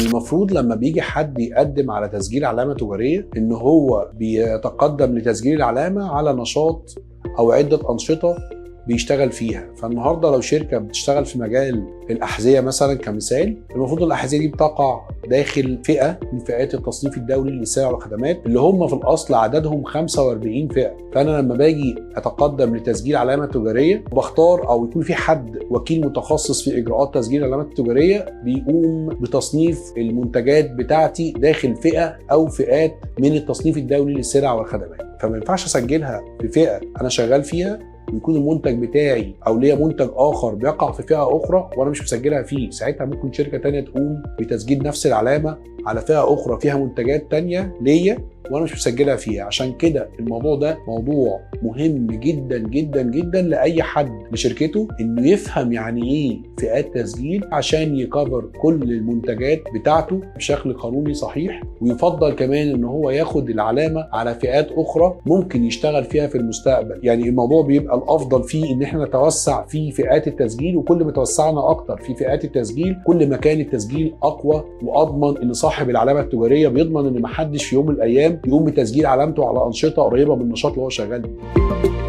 المفروض لما بيجي حد يقدم على تسجيل علامة تجارية ان هو بيتقدم لتسجيل العلامة على نشاط او عدة انشطة بيشتغل فيها. فالنهارده لو شركه بتشتغل في مجال الاحذيه مثلا كمثال، المفروض الاحذيه دي بتقع داخل فئه من فئات التصنيف الدولي للسلع والخدمات اللي هم في الاصل عددهم 45 فئه. فانا لما باجي اتقدم لتسجيل علامه تجاريه بختار او يكون في حد وكيل متخصص في اجراءات تسجيل العلامات التجاريه بيقوم بتصنيف المنتجات بتاعتي داخل فئه او فئات من التصنيف الدولي للسلع والخدمات. فما ينفعش اسجلها في فئه انا شغال فيها ويكون المنتج بتاعي او ليا منتج اخر بيقع في فئه اخرى وانا مش مسجلها فيه. ساعتها ممكن شركه تانية تقوم بتسجيل نفس العلامه على فئه اخرى فيها منتجات تانية ليا وانا مش مسجلها فيها. عشان كده الموضوع ده موضوع مهم جدا جدا جدا لاي حد لشركته انه يفهم يعني ايه فئات تسجيل عشان يكفر كل المنتجات بتاعته بشكل قانوني صحيح. ويفضل كمان ان هو ياخد العلامه على فئات اخرى ممكن يشتغل فيها في المستقبل. يعني الموضوع بيبقى الافضل فيه ان احنا نتوسع في فئات التسجيل، وكل ما توسعنا اكتر في فئات التسجيل كل ما كان التسجيل اقوى واضمن. ان صاحب العلامه التجاريه بيضمن ان محدش في يوم من الايام يقوم بتسجيل علامته على انشطه قريبه من النشاط اللي هو شغال بيه.